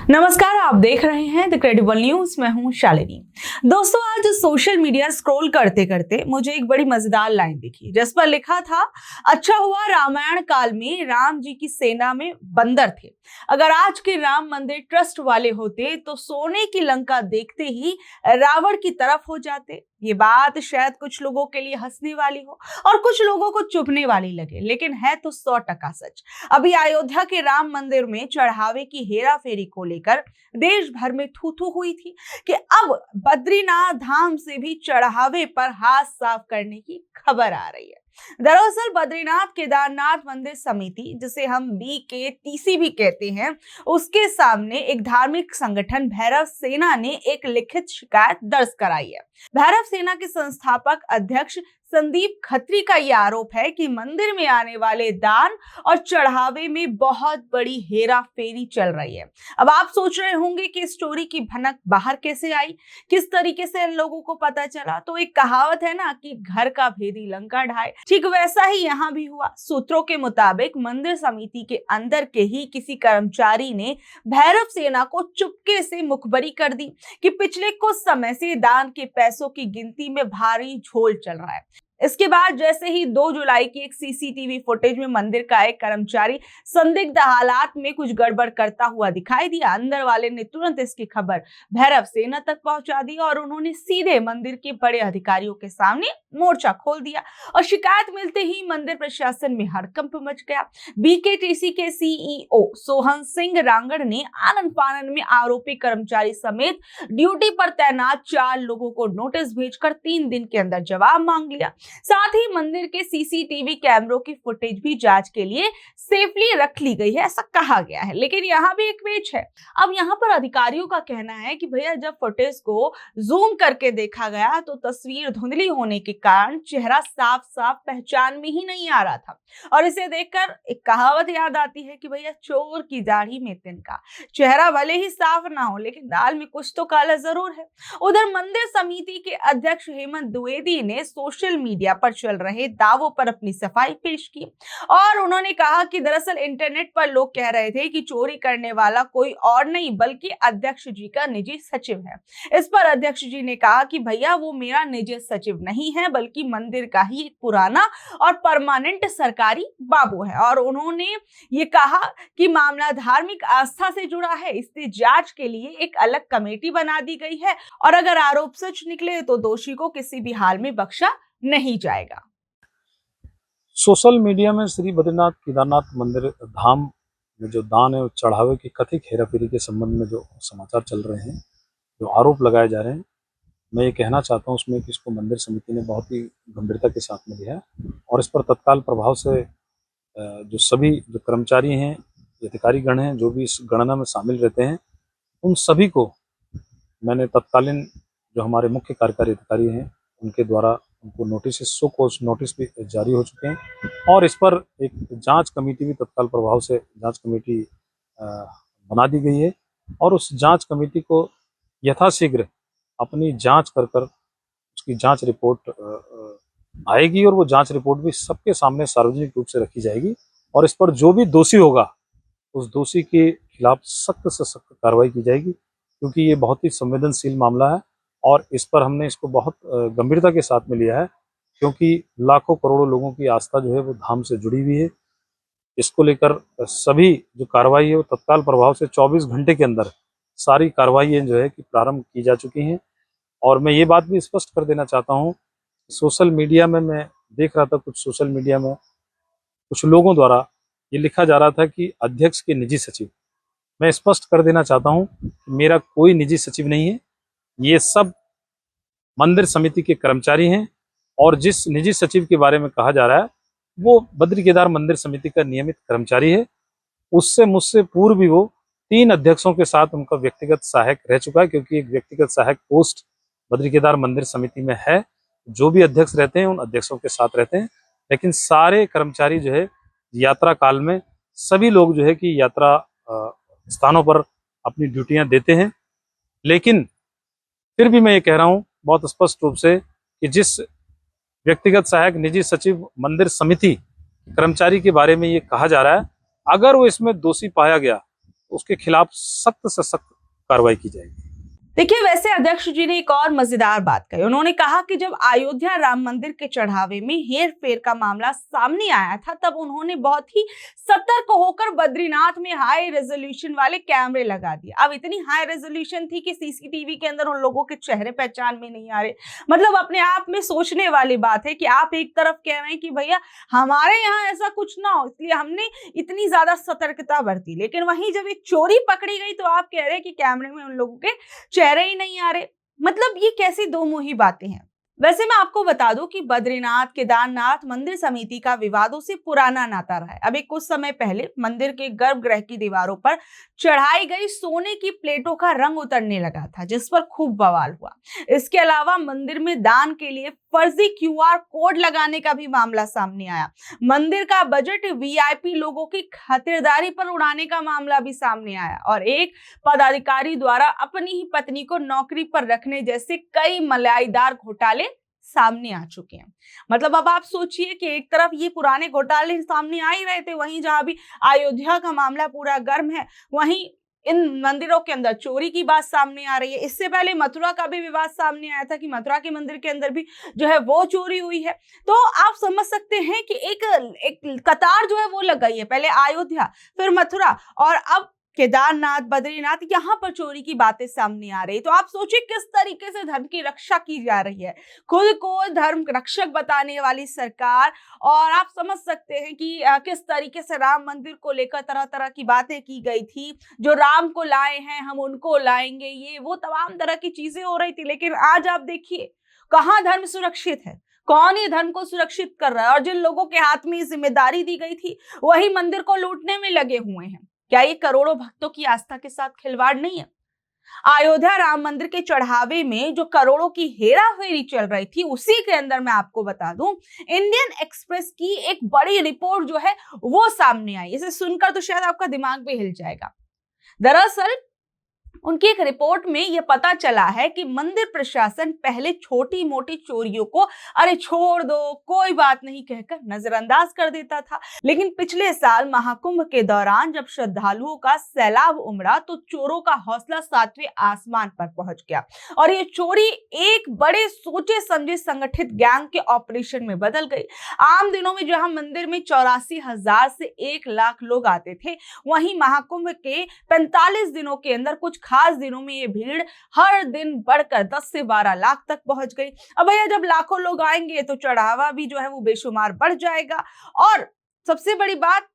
नमस्कार, आप देख रहे हैं द क्रेडिबल न्यूज। मैं हूं शालिनी। दोस्तों, आज सोशल मीडिया स्क्रॉल करते करते मुझे एक बड़ी मजेदार लाइन दिखी जिस पर लिखा था, अच्छा हुआ रामायण काल में राम जी की सेना में बंदर थे। अगर आज के राम मंदिर ट्रस्ट वाले होते तो सोने की लंका देखते ही रावण की तरफ हो जाते। ये बात शायद कुछ लोगों के लिए हंसने वाली हो और कुछ लोगों को चुभने वाली लगे, लेकिन है तो 100% सच। अभी अयोध्या के राम मंदिर में चढ़ावे की हेरा फेरी को लेकर देश भर में थू थू हुई थी कि अब बद्रीनाथ धाम से भी चढ़ावे पर हाथ साफ करने की खबर आ रही है। दरअसल बद्रीनाथ केदारनाथ मंदिर समिति, जिसे हम BKTC भी कहते हैं, उसके सामने एक धार्मिक संगठन भैरव सेना ने एक लिखित शिकायत दर्ज कराई है। भैरव सेना के संस्थापक अध्यक्ष संदीप खत्री का यह आरोप है कि मंदिर में आने वाले दान और चढ़ावे में बहुत बड़ी हेरा फेरी चल रही है। अब आप सोच रहे होंगे कि स्टोरी की भनक बाहर कैसे आई, किस तरीके से इन लोगों को पता चला। तो एक कहावत है ना कि घर का भेदी लंका ढाए, ठीक वैसा ही यहाँ भी हुआ। सूत्रों के मुताबिक मंदिर समिति के अंदर के ही किसी कर्मचारी ने भैरव सेना को चुपके से मुखबरी कर दी कि पिछले कुछ समय से दान के पैसों की गिनती में भारी झोल चल रहा है। इसके बाद जैसे ही 2 जुलाई की एक CCTV फुटेज में मंदिर का एक कर्मचारी संदिग्ध हालात में कुछ गड़बड़ करता हुआ दिखाई दिया, अंदर वाले ने तुरंत इसकी खबर भैरव सेना तक पहुंचा दी और उन्होंने सीधे मंदिर के बड़े अधिकारियों के सामने मोर्चा खोल दिया। और शिकायत मिलते ही मंदिर प्रशासन में हड़कंप मच गया। BKTC के CEO सोहन सिंह रांगड़ ने आनन फानन में आरोपी कर्मचारी समेत ड्यूटी पर तैनात 4 लोगों को नोटिस भेजकर 3 दिन के अंदर जवाब मांग लिया। साथ ही मंदिर के CCTV कैमरों की फुटेज भी जांच के लिए सेफली रख ली गई है, ऐसा कहा गया है। लेकिन यहाँ भी एक पेच है। अब यहाँ पर अधिकारियों का कहना है कि भैया, जब फुटेज को जूम करके देखा गया तो तस्वीर धुंधली होने के कारण चेहरा साफ साफ पहचान में ही नहीं आ रहा था। और इसे देखकर एक कहावत याद आती है कि भैया, चोर की दाढ़ी में तिनका। चेहरा भले ही साफ ना हो, लेकिन दाल में कुछ तो काला जरूर है। उधर मंदिर समिति के अध्यक्ष हेमंत द्विवेदी ने सोशल मीडिया पर चल रहे दावों पर अपनी सफाई पेश की और उन्होंने कहा कि दरअसल इंटरनेट पर लोग कह रहे थे कि चोरी करने वाला कोई और नहीं बल्कि अध्यक्ष जी का निजी सचिव है। इस पर अध्यक्ष जी ने कहा कि भैया, वो मेरा निजी सचिव नहीं है बल्कि मंदिर का ही एक पुराना और परमानेंट सरकारी बाबू है। और उन्होंने ये कहा कि मामला धार्मिक आस्था से जुड़ा है, इसलिए जांच के लिए एक अलग कमेटी बना दी गई है और अगर आरोप सच निकले तो दोषी को किसी भी हाल में बख्शा नहीं जाएगा। सोशल मीडिया में श्री बद्रीनाथ केदारनाथ मंदिर धाम में जो दान है चढ़ावे की कथित हेराफेरी के संबंध में जो समाचार चल रहे हैं, जो आरोप लगाए जा रहे हैं, मैं ये कहना चाहता हूँ उसमें कि इसको मंदिर समिति ने बहुत ही गंभीरता के साथ में लिया है और इस पर तत्काल प्रभाव से जो सभी जो कर्मचारी हैं, अधिकारीगण हैं, जो भी इस गणना में शामिल रहते हैं, उन सभी को मैंने तत्कालीन जो हमारे मुख्य कार्यकारी अधिकारी हैं उनके द्वारा उनको नोटिस, सो कॉज नोटिस भी जारी हो चुके हैं और इस पर एक जांच कमेटी भी तत्काल प्रभाव से जांच कमेटी बना दी गई है और उस जांच कमेटी को यथाशीघ्र अपनी जांच कर उसकी जांच रिपोर्ट आएगी और वो जांच रिपोर्ट भी सबके सामने सार्वजनिक रूप से रखी जाएगी और इस पर जो भी दोषी होगा उस दोषी के खिलाफ सख्त से सख्त कार्रवाई की जाएगी, क्योंकि ये बहुत ही संवेदनशील मामला है और इस पर हमने इसको बहुत गंभीरता के साथ में लिया है, क्योंकि लाखों करोड़ों लोगों की आस्था जो है वो धाम से जुड़ी हुई है। इसको लेकर सभी जो कार्रवाई है वो तत्काल प्रभाव से 24 घंटे के अंदर सारी कार्रवाइयाँ जो है कि प्रारंभ की जा चुकी हैं। और मैं ये बात भी स्पष्ट कर देना चाहता हूँ, सोशल मीडिया में मैं देख रहा था, कुछ सोशल मीडिया में कुछ लोगों द्वारा ये लिखा जा रहा था कि अध्यक्ष के निजी सचिव। मैं स्पष्ट कर देना चाहता हूँ मेरा कोई निजी सचिव नहीं है, ये सब मंदिर समिति के कर्मचारी हैं और जिस निजी सचिव के बारे में कहा जा रहा है वो बद्री केदार मंदिर समिति का नियमित कर्मचारी है। उससे मुझसे पूर्व भी वो 3 अध्यक्षों के साथ उनका व्यक्तिगत सहायक रह चुका है, क्योंकि एक व्यक्तिगत सहायक पोस्ट बद्री केदार मंदिर समिति में है। जो भी अध्यक्ष रहते हैं उन अध्यक्षों के साथ रहते हैं, लेकिन सारे कर्मचारी जो है यात्रा काल में सभी लोग जो है कि यात्रा स्थानों पर अपनी ड्यूटियां देते हैं। लेकिन फिर भी मैं ये कह रहा हूँ बहुत स्पष्ट रूप से कि जिस व्यक्तिगत सहायक निजी सचिव मंदिर समिति कर्मचारी के बारे में ये कहा जा रहा है, अगर वो इसमें दोषी पाया गया तो उसके खिलाफ सख्त से सख्त कार्रवाई की जाएगी। देखिए, वैसे अध्यक्ष जी ने एक और मजेदार बात कही। उन्होंने कहा कि जब अयोध्या राम मंदिर के चढ़ावे में हेर फेर का मामला सामने आया था, तब उन्होंने बहुत ही सतर्क होकर बद्रीनाथ में हाई रेजोल्यूशन वाले कैमरे लगा दिए। अब इतनी हाई रेजोल्यूशन थी कि सीसीटीवी के अंदर उन लोगों के चेहरे पहचान में नहीं आ रहे। मतलब अपने आप में सोचने वाली बात है कि आप एक तरफ कह रहे हैं कि भैया हमारे यहाँ ऐसा कुछ ना हो, इसलिए हमने इतनी ज्यादा सतर्कता बरती, लेकिन वहीं जब एक चोरी पकड़ी गई तो आप कह रहे हैं कि कैमरे में उन लोगों के चेहरे ही नहीं आ रहे। मतलब ये कैसी दो मुही बातें हैं। वैसे मैं आपको बता दूं कि बद्रीनाथ केदारनाथ मंदिर समिति का विवादों से पुराना नाता रहा है। अभी कुछ समय पहले मंदिर के गर्भगृह की दीवारों पर चढ़ाई गई सोने की प्लेटों का रंग उतरने लगा था, जिस पर खूब बवाल हुआ। इसके अलावा मंदिर में दान के लिए फर्जी क्यूआर कोड लगाने का भी मामला सामने आया। मंदिर का बजट वीआईपी लोगों की खातिरदारी पर उड़ाने का मामला भी सामने आया और एक पदाधिकारी द्वारा अपनी ही पत्नी को नौकरी पर रखने जैसे कई मलाईदार घोटाले सामने आ चुके हैं। मतलब अब आप सोचिए कि एक तरफ ये पुराने घोटाले सामने आ ही रहे थे, वहीं जहां भी अयोध्या का मामला पूरा गर्म है, वहीं इन मंदिरों के अंदर चोरी की बात सामने आ रही है। इससे पहले मथुरा का भी विवाद सामने आया था कि मथुरा के मंदिर के अंदर भी जो है वो चोरी हुई है। तो आप समझ सकते हैं कि एक कतार जो है वो लग गई है, पहले अयोध्या, फिर मथुरा और अब केदारनाथ, बद्रीनाथ, यहाँ पर चोरी की बातें सामने आ रही। तो आप सोचिए किस तरीके से धर्म की रक्षा की जा रही है। खुद को धर्म रक्षक बताने वाली सरकार, और आप समझ सकते हैं कि किस तरीके से राम मंदिर को लेकर तरह तरह की बातें की गई थी। जो राम को लाए हैं हम उनको लाएंगे, ये वो तमाम तरह की चीजें हो रही थी। लेकिन आज आप देखिए कहाँ धर्म सुरक्षित है, कौन ये धर्म को सुरक्षित कर रहा है, और जिन लोगों के हाथ में ये जिम्मेदारी दी गई थी वही मंदिर को लूटने में लगे हुए हैं। क्या ये करोड़ों भक्तों की आस्था के साथ खिलवाड़ नहीं है? अयोध्या राम मंदिर के चढ़ावे में जो करोड़ों की हेरा फेरी चल रही थी, उसी के अंदर मैं आपको बता दूं, इंडियन एक्सप्रेस की एक बड़ी रिपोर्ट जो है वो सामने आई। इसे सुनकर तो शायद आपका दिमाग भी हिल जाएगा। दरअसल उनकी एक रिपोर्ट में यह पता चला है कि मंदिर प्रशासन पहले छोटी मोटी चोरियों को अरे छोड़ दो, कोई बात नहीं कहकर नजरअंदाज कर देता था। लेकिन पिछले साल महाकुंभ के दौरान जब श्रद्धालुओं का सैलाब उमड़ा तो चोरों का हौसला 7वें आसमान पर पहुंच गया और ये चोरी एक बड़े सोचे समझे संगठित गैंग के ऑपरेशन में बदल गई। आम दिनों में जहां मंदिर में 84,000 से 1 लाख लोग आते थे, वहीं महाकुंभ के 45 दिनों के अंदर कुछ खास दिनों में ये भीड़ हर दिन बढ़कर 10 से 12 लाख तक पहुंच गई। अब भैया जब लाखों लोग आएंगे तो चढ़ावा भी जो है वो बेशुमार बढ़ जाएगा। और सबसे बड़ी बात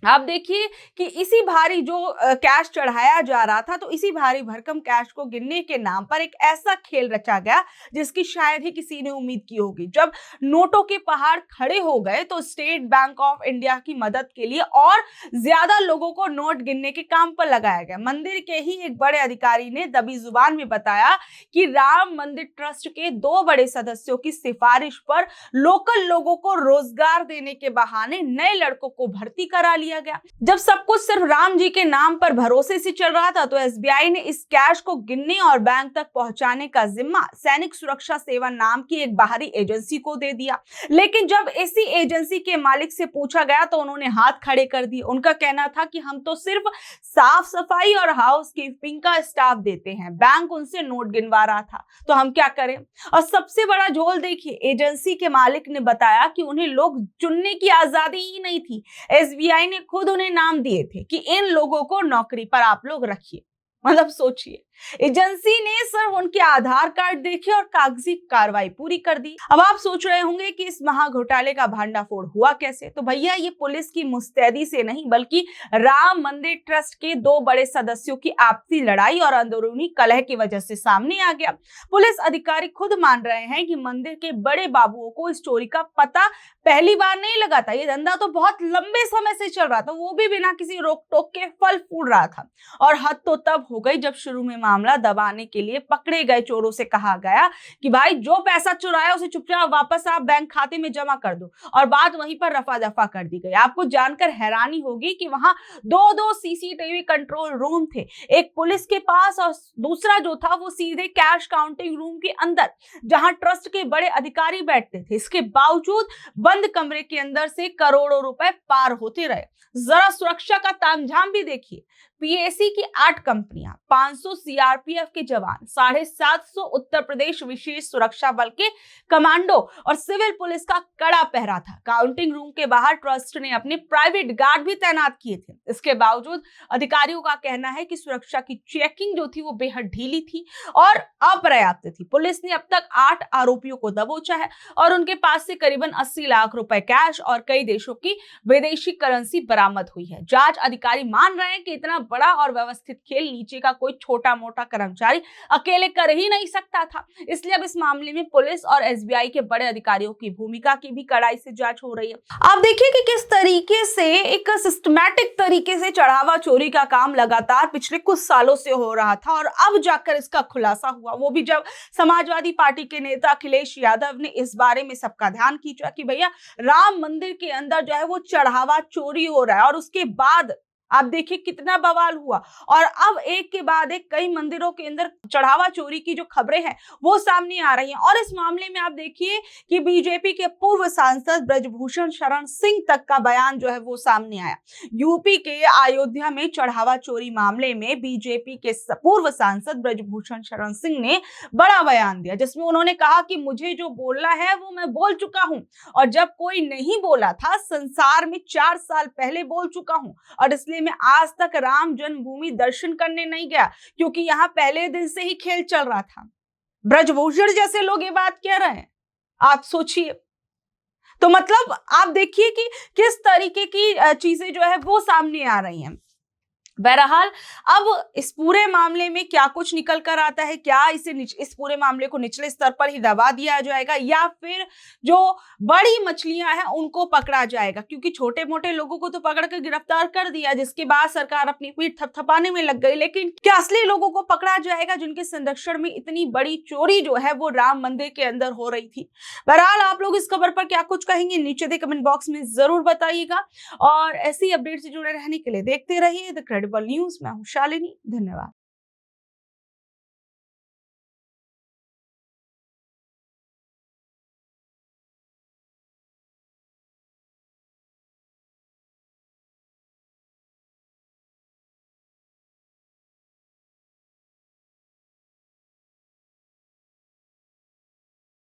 आप देखिए कि इसी भारी जो कैश चढ़ाया जा रहा था, तो इसी भारी भरकम कैश को गिनने के नाम पर एक ऐसा खेल रचा गया जिसकी शायद ही किसी ने उम्मीद की होगी। जब नोटों के पहाड़ खड़े हो गए तो स्टेट बैंक ऑफ इंडिया की मदद के लिए और ज्यादा लोगों को नोट गिनने के काम पर लगाया गया। मंदिर के ही एक बड़े अधिकारी ने दबी जुबान में बताया कि राम मंदिर ट्रस्ट के 2 बड़े सदस्यों की सिफारिश पर लोकल लोगों को रोजगार देने के बहाने नए लड़कों को भर्ती करा लिया गया। जब सब कुछ सिर्फ राम जी के नाम पर भरोसे से चल रहा था तो एसबीआई ने इस कैश को गिनने और बैंक तक पहुंचाने का जिम्मा सैनिक सुरक्षा सेवा नाम की एक बाहरी एजेंसी को दे दिया। लेकिन जब इसी एजेंसी के मालिक से पूछा गया तो उन्होंने हाथ खड़े कर दिए। उनका कहना था कि हम तो सिर्फ साफ सफाई और हाउस कीपिंग का स्टाफ देते हैं, बैंक उनसे नोट गिनवा रहा था तो हम क्या करें। और सबसे बड़ा झोल देखिए, एजेंसी के मालिक ने बताया कि उन्हें लोग चुनने की आजादी ही नहीं थी। एसबीआई ने खुद उन्हें नाम दिए थे कि इन लोगों को नौकरी पर आप लोग रखिए। मतलब सोचिए, एजेंसी ने सिर्फ उनके आधार कार्ड देखे और कागजी कार्रवाई पूरी कर दी। अब आप सोच रहे होंगे कि इस महाघोटाले का भांडाफोड़ हुआ कैसे। तो भैया ये पुलिस की मुस्तैदी से नहीं बल्कि राम मंदिर ट्रस्ट के 2 बड़े सदस्यों की आपसी लड़ाई और अंदरूनी कलह की वजह से सामने आ गया। पुलिस अधिकारी खुद मान रहे हैं कि मंदिर के बड़े बाबुओं को इस चोरी का पता पहली बार नहीं लगा था। ये धंधा तो बहुत लंबे समय से चल रहा था, वो भी बिना किसी रोक टोक के फल फूल रहा था। और हद तो तब हो गई जब शुरू में मामला दबाने के लिए पकड़े गए चोरों से कहा गया कि भाई जो पैसा चुराया उसे चुपचाप वापस आप बैंक खाते में जमा कर दो, और बात वहीं पर रफा दफा कर दी गई। आपको जानकर हैरानी होगी कि वहां 2 सीसीटीवी कंट्रोल रूम थे, एक पुलिस के पास और दूसरा जो था वो सीधे कैश काउंटिंग रूम के अंदर जहां ट्रस्ट के बड़े अधिकारी बैठते थे। इसके बावजूद बंद कमरे के अंदर से करोड़ों रुपए पार होते रहे। जरा सुरक्षा का तामझाम भी देखिए। पीएसी की 8 कंपनियां, 500 सीआरपीएफ के जवान, 750 उत्तर प्रदेश विशेष सुरक्षा बल के कमांडो और सिविल पुलिस का कड़ा पहरा था। काउंटिंग रूम के बाहर ट्रस्ट ने अपने प्राइवेट गार्ड भी तैनात किए थे। इसके बावजूद अधिकारियों का कहना है कि सुरक्षा की चेकिंग जो थी वो बेहद ढीली थी और अपर्याप्त थी। पुलिस ने अब तक 8 आरोपियों को दबोचा है और उनके पास से करीबन 80 लाख रुपए कैश और कई देशों की विदेशी करेंसी बरामद हुई है। जांच अधिकारी मान रहे हैं कि इतना बड़ा और व्यवस्थित खेल नीचे का कोई छोटा मोटा कर्मचारी अकेले कर ही नहीं सकता था। इसलिए अब इस मामले में पुलिस और एसबीआई के बड़े अधिकारियों की भूमिका की भी कड़ाई से जांच हो रही है। आप देखिए कि किस तरीके से एक सिस्टमैटिक तरीके से चढ़ावा चोरी का काम लगातार पिछले कुछ सालों से हो रहा था और अब जाकर इसका खुलासा हुआ, वो भी जब समाजवादी पार्टी के नेता अखिलेश यादव ने इस बारे में सबका ध्यान खींचा कि भैया राम मंदिर के अंदर जो है वो चढ़ावा चोरी हो रहा है। और उसके बाद आप देखिए कितना बवाल हुआ और अब एक के बाद एक कई मंदिरों के अंदर चढ़ावा चोरी की जो खबरें हैं वो सामने आ रही हैं। और इस मामले में आप देखिए कि बीजेपी के पूर्व सांसद ब्रजभूषण शरण सिंह तक का बयान जो है वो सामने आया। यूपी के अयोध्या में चढ़ावा चोरी मामले में बीजेपी के पूर्व सांसद ब्रजभूषण शरण सिंह ने बड़ा बयान दिया, जिसमें उन्होंने कहा कि मुझे जो बोलना है वो मैं बोल चुका हूं और जब कोई नहीं बोला था संसार में 4 साल पहले बोल चुका हूं और इसलिए मैं आज तक राम जन्मभूमि दर्शन करने नहीं गया क्योंकि यहां पहले दिन से ही खेल चल रहा था। ब्रजभूषण जैसे लोग ये बात कह रहे हैं, आप सोचिए। तो मतलब आप देखिए कि किस तरीके की चीजें जो है वो सामने आ रही हैं। बहरहाल अब इस पूरे मामले में क्या कुछ निकल कर आता है, क्या इस पूरे मामले को निचले स्तर पर ही दबा दिया जाएगा या फिर जो बड़ी मछलियां हैं उनको पकड़ा जाएगा, क्योंकि छोटे मोटे लोगों को तो पकड़ कर गिरफ्तार कर दिया जिसके बाद सरकार अपनी पीठ थपथपाने में लग गई, लेकिन क्या असली लोगों को पकड़ा जाएगा जिनके संरक्षण में इतनी बड़ी चोरी जो है वो राम मंदिर के अंदर हो रही थी। बहरहाल आप लोग इस खबर पर क्या कुछ कहेंगे नीचे दे कमेंट बॉक्स में जरूर बताइएगा और ऐसी अपडेट से जुड़े रहने के लिए देखते रहिए द क्रेडिबल न्यूज। मैं हूं शालिनी, धन्यवाद।